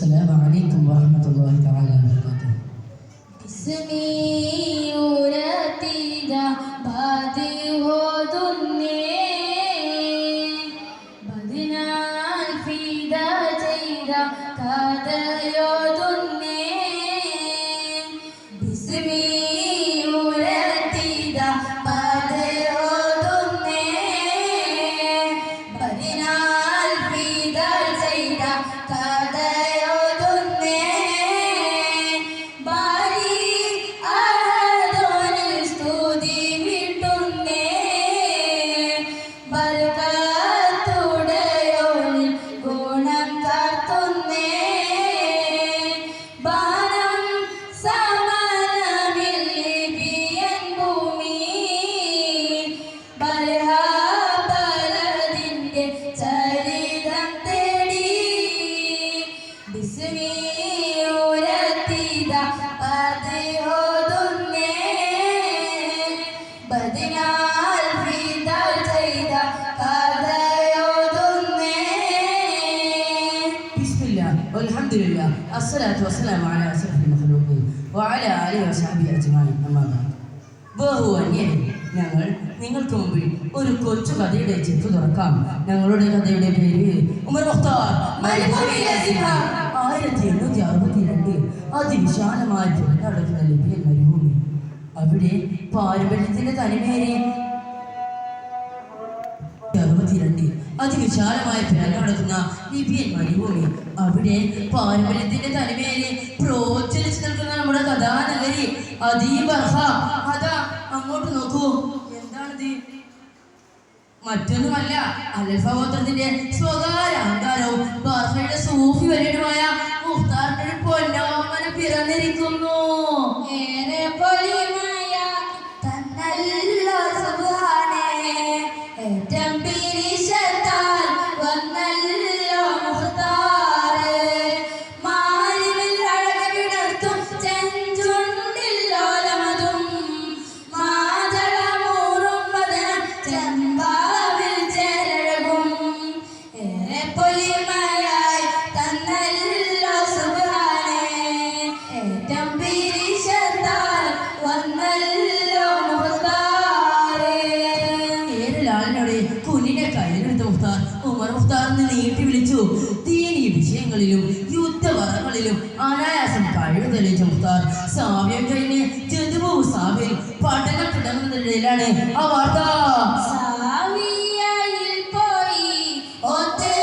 السلام عليكم ورحمة الله تعالى وبركاته. اسمي ورتيدا بادي هودني بدنا الفيدا جيدا كادا يودني باسمي ورتيدا بادي هودني بدنا الفيدا جيدا كادا അൽഹംദുലില്ലാ അസ്സലാത്തു വസ്സലാമു അലാ അഷ്റഫിൽ മഖ്ലൂഖീൻ വഅലാ ആലിഹി വസഹ്ബിഹി അജ്മഈൻ അമ്മാ ബഅദ്. ബഹുവന്യരെ, ഞങ്ങൾ നിങ്ങൾക്ക് മുമ്പിൽ ഒരു കൊച്ചു കഥയുടെ ചെപ്പ് തുറക്കാം. ഞങ്ങളുടെ കഥയുടെ പേര് ഉമർ മുഖ്താർ മരുഭൂമിയിലെ സിംഹം. 1862 അതിവിശാലമായ നടക്കുന്ന ലിബിയൻ മരുഭൂമി. അവിടെ പാരമ്പര്യത്തിന്റെ തനിമേറെ അതിവിശാലമായ നടക്കുന്ന ലിബിയൻ മരുഭൂമി. അവിടെ പാരമ്പര്യത്തിന്റെ തനിമേലെ പ്രോജ്വലിച്ച് നിൽക്കുന്ന നമ്മുടെ കഥാനഗരി അദീബർഹ. അതാ അങ്ങോട്ട് നോക്കൂ, എന്താണിത്? മറ്റൊന്നുമല്ല, അൽഫ ഗോത്രത്തിന്റെ സ്വകാര്യ അഹങ്കാരവും ബർഹയുടെ സൂഫി വര്യനുമായ മുഖ്താറിന്റെ പൊന്നോമന പിറന്നിരിക്കുന്നു. ഏറെ പൊലിമയ തന്നല്ലോ സുബ്ഹാനേ, ഏറ്റം പിരിശത്താൽ വന്നല്ലോ മുഖ്താറ്, മാലിമിൽ അഴക് വിടർത്തും ചെഞ്ചുണ്ടില്ലോലമതും മാതളമൂറും വദനം ചെമ്പാവിൽ ചേരഴകും. ഏറെ പൊലിമയായി തന്നല്ലോ സുബ്ഹാനേ, ഏറ്റം പിരിശത്താൽ വന്നല്ലോ മുഖ്താറ്. ഏറെലാളിനോടെ കുഞ്ഞിനെ കയ്യിലെടുത്ത മുഖ്താർ ഉമർ മുഖ്താറിന് നീട്ടി വിളിച്ചു. ദീനീ വിഷയങ്ങളിലും യുദ്ധവറകളിലും അനായാസം കഴിവ് തെളിയിച്ച മുഖ്താർ സാവ്യം കഴിഞ്ഞ് ജതുബു സാവിൽ പഠനം തുടങ്ങുന്നതിനിടയിലാണ് ആ വാർത്ത. സാവിയയിൽ പോയി ഒത്ത്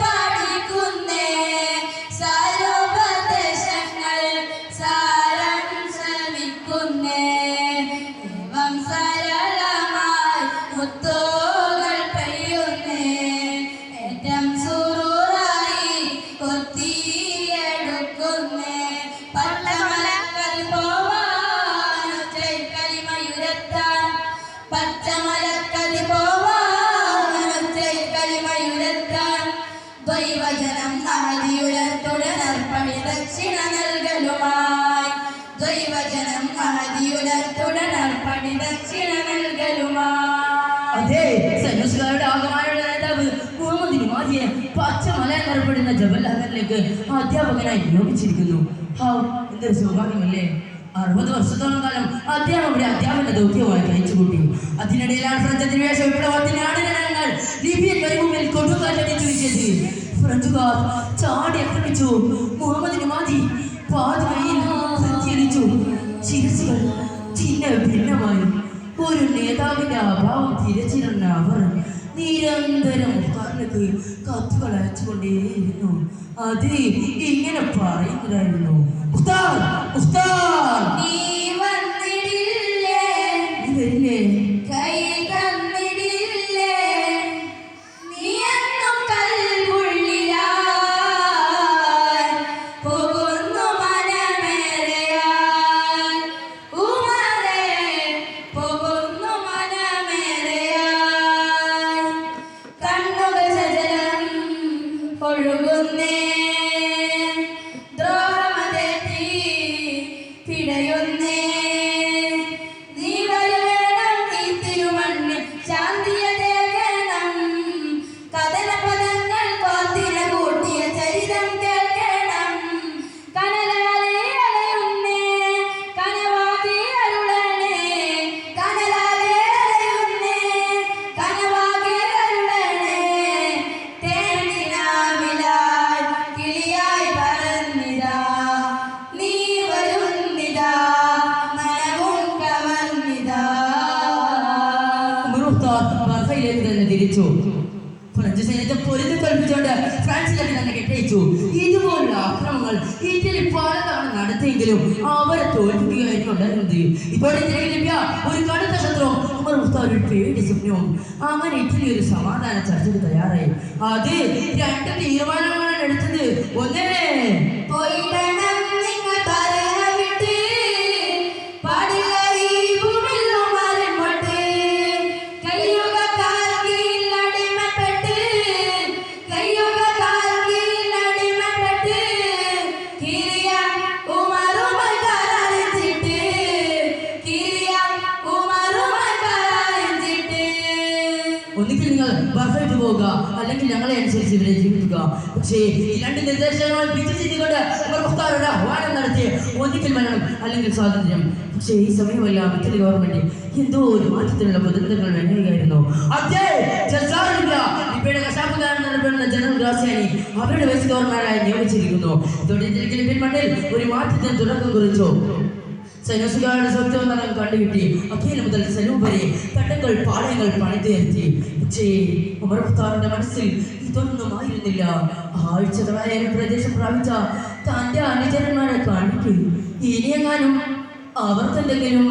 പഠിക്കുന്നേ, സാരോപദേശങ്ങൾ സാരം ശ്രമിക്കുന്നേ, ഏവം സരളമായി മുത്തോകൾ പെയ്യുന്നേ, ഏറ്റം സുറൂറായി കൊത്തിയെടുക്കുന്നേ, പട്ടമലക്കൽ പോവാനൊറ്റൈ കലിമയുരത്താൻ, പച്ചമലക്കൽ പോവാനൊറ്റൈ കലിമയുരത്താൻ, ദ്വൈവജനം അഹദിയുലർത്തുടനർപ്പണി ദക്ഷിണ നൽകലുമായി, ദ്വൈവജനം അഹദിയുലർത്തുടനർപ്പണി ദക്ഷിണ നൽകലുമായി. അതെ, സന്യാസികളുടെ ആഗമനയുടെ നേതാവ് മുഹമ്മദ് നിമാദിയെ പച്ചമല എന്നറിയപ്പെടുന്ന ജബൽ അഹറിലേക്ക് അധ്യാപകനായി നിയോഗിച്ചിരിക്കുന്നു. എന്തൊരു സൗഭാഗ്യമല്ലേ! 60 വർഷത്തോളം കാലം അദ്ദേഹം അവിടെ അധ്യാപന ദൗത്യമായി കഴിച്ചുകൂട്ടി. അതിനിടയിലാണ് ഫ്രഞ്ച് അധിനിവേശ വിപ്ലവത്തിന്റെ ആടനങ്ങൾ ലിബിയൻ മരുഭൂമിയിൽ കൊടുങ്കാറ്റടിച്ചു വീശിയത്. ഫ്രഞ്ചുകാർ ചാടി ആക്രമിച്ചു. മുഹമ്മദ് നിമാദി പാതിവഴിയിൽ കൃത്യടിച്ചു. ശിരസുകൾ ചിഹ്ന ഭിന്നമായി. ഒരു നേതാവിന്റെ അഭാവം തിരച്ചിരുന്ന അവർ നിരന്തരം മുഖ്താറിലേക്ക് കത്തുകൾ അയച്ചുകൊണ്ടേയിരുന്നു. അത് ഇങ്ങനെ പറയുന്നതായിരുന്നു: മുഖ്താർ, മുഖ്താർ, നീ വന്നിടില്ലേ, നീ വരില്ലേ? കൈ തന്നിടില്ലേ, നീ എന്നും കൽവുള്ളിലായി പോകുന്നു മനമേറെയായി, ഉമറേ പോകുന്നു മനമേറെയായി, കണ്ണുകൾ സജലം ഒഴുകുന്നേ, ദ്രോഹമതെറ്റി പിടയുന്നേ, നീ വരവേണം ഈ തിരുമണ്ണിൽ ശാന്തിയതേകണം, കഥന പദങ്ങൾ കോർത്തിന കൂട്ടിയ ചരിതം കേൾക്കണം, വിജയിച്ചു. ഇതുപോലുള്ള ആക്രമണങ്ങൾ ഇറ്റലി പലതവണ നടത്തിയെങ്കിലും അവരെ തോൽപ്പിക്കുകയായിരുന്നു ഉണ്ടായിരുന്നത്. ഇപ്പോൾ ഇറ്റലി ലഭ്യ ഒരു കടുത്ത ശത്രുവും ഉമർ മുഖ്താർ ഒരു പേടി സ്വപ്നവും. അങ്ങനെ ഇറ്റലി ഒരു സമാധാന ചർച്ചയ്ക്ക് തയ്യാറായി. അത് രണ്ട് തീരുമാനങ്ങളാണ് എടുത്തത്. ഒന്നേ പോയിടണം നിങ്ങൾ പറയാൻ വിട്ട് പാടില്ല ഈ ഭൂമിയിൽ മരമൊട്ട് കയ്യുക കാൽക്കീഴിൽ അടിമപ്പെട്ട് കയ്യുക കാൽക്കീഴിൽ അടിമപ്പെട്ട് കിരിയ ഉമറുമായി കരാറിച്ചിട്ട് കിരിയ ഉമറുമായി കരാറിച്ചിട്ട് ഒന്നിക്കൽ നിങ്ങൾ ബർഫിട്ട് പോവുക, അല്ലെങ്കിൽ ഞങ്ങളെ അനുസരിച്ച് ഇവരെ ജീവിക്കുക. പക്ഷേ ഈ രണ്ട് നിർദ്ദേശങ്ങൾ പിടിച്ചുകൊണ്ട് ഉമർ മുഖ്താറുടെ ആഹ്വാനം നടത്തി ഒന്നിക്കൽ മരണം അല്ലെങ്കിൽ സ്വാതന്ത്ര്യം. പക്ഷേ ഈ സമയമെല്ലാം ഇറ്റലി ഗവൺമെന്റ് എന്തോ ഒരു മാറ്റത്തിനുള്ള പ്രതിനിധികൾ വേണമെന്നായിരുന്നു. ജനറൽ ഗ്രാസിയാനി അവരുടെ വൈസ് ഗവർണറായി നിയോഗിച്ചിരിക്കുന്നു. ഇതോടെ ഇറ്റലിക്കൽ പിന്മണ്ണിൽ ഒരു മാറ്റത്തിന് തുടക്കം കുറിച്ചു. സൈനികരുടെ സ്വത്വം കണ്ടുകിട്ടി. അഖില മുതൽ സലൂം വരെ തട്ടങ്ങൾ പാളയങ്ങൾ പണിതുയർത്തി. പക്ഷേ ഉമർ മുഖ്താറിന്റെ മനസ്സിൽ ഇതൊന്നുമായിരുന്നില്ല. ആഴ്ചകളായ പ്രദേശം പ്രാപിച്ച തന്റെ അനുചരന്മാരെ കാണിക്കും. ഇനിയെങ്ങാനും അവർക്കെന്തെങ്കിലും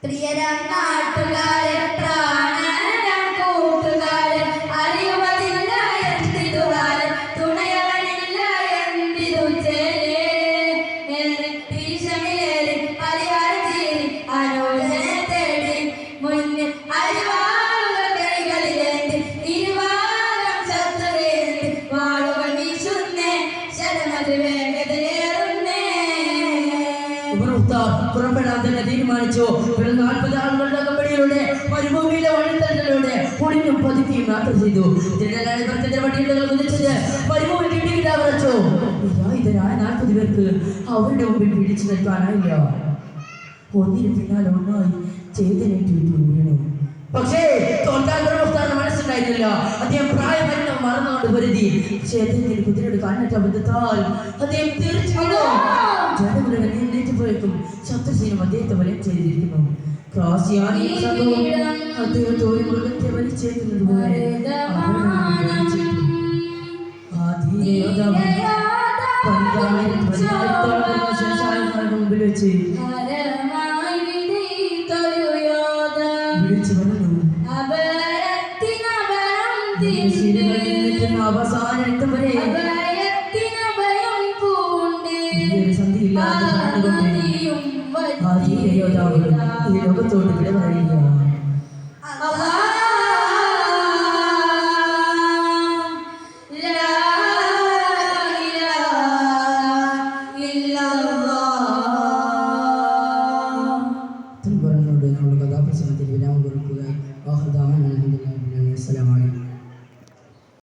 പ്രിയരാം നാട്ടുകാരെ പ്രാണനം കൂട്ടുകാരെ അറിയുവതില്ല എന്തിതുകാരെ തുണയവനില്ല എന്തിതു ചേരേ ഭീഷണിയേറി പരിഹാരം ചെയ്ത് അനുജനെ തേടി മുന്നിൽ അരിവാളുകൾ കൈകളിലേന്തി ഇരുവാരം ശത്രുവേന്തി വാളുകൾ വീശുന്നേ ശരമത് വേഗതയേറുന്നേ. പുറപ്പെടാൻ തന്നെ തീരുമാനിച്ചു. 40 ആളുകളുടെ കമ്പനിയിലൂടെ മരുഭൂമിയിലെ വഴിത്തലങ്ങളിലൂടെ പൊടിഞ്ഞും പതുക്കിയും യാത്ര ചെയ്തു. വണ്ടികൾ കുതിച്ചത് മരുഭൂമി കിട്ടിക്കിട്ടാവറച്ചു. ഇതരായ 40 പേർക്ക് അവരുടെ മുമ്പിൽ പിടിച്ചു നിൽക്കാനായില്ല. ഒന്നിന് പിന്നാലെ ഒന്നായി ചേതനേറ്റു വീണു. പക്ഷേ തോൽക്കാരുടെ മനസ്സുണ്ടായിരുന്നില്ല. അദ്ദേഹം പ്രായമായിരുന്നു മറന്നുകൊണ്ട് പൊരുതി. പക്ഷേ അദ്ദേഹത്തിന് കുതിരയുടെ കാലിനേറ്റ അബദ്ധത്താൽ അദ്ദേഹം തീർച്ചയായും ജനങ്ങളുടെ എഴുന്നേറ്റപ്പോഴേക്കും ശത്രുസൈന്യം അദ്ദേഹത്തെ വലയം ചെയ്തിരിക്കുന്നു. ക്രാസിയാനി സംഘവും അദ്ദേഹത്തെ ഒരു മൃഗത്തെ വലിച്ചേക്കുന്നത് പോലെ മുമ്പിൽ വെച്ച് വിളിച്ചു പറഞ്ഞു. അവസാനം എത്തുവരെ സന്ധിയില്ലാതെ ഈ ലോകത്തോട് വിട പറയുക.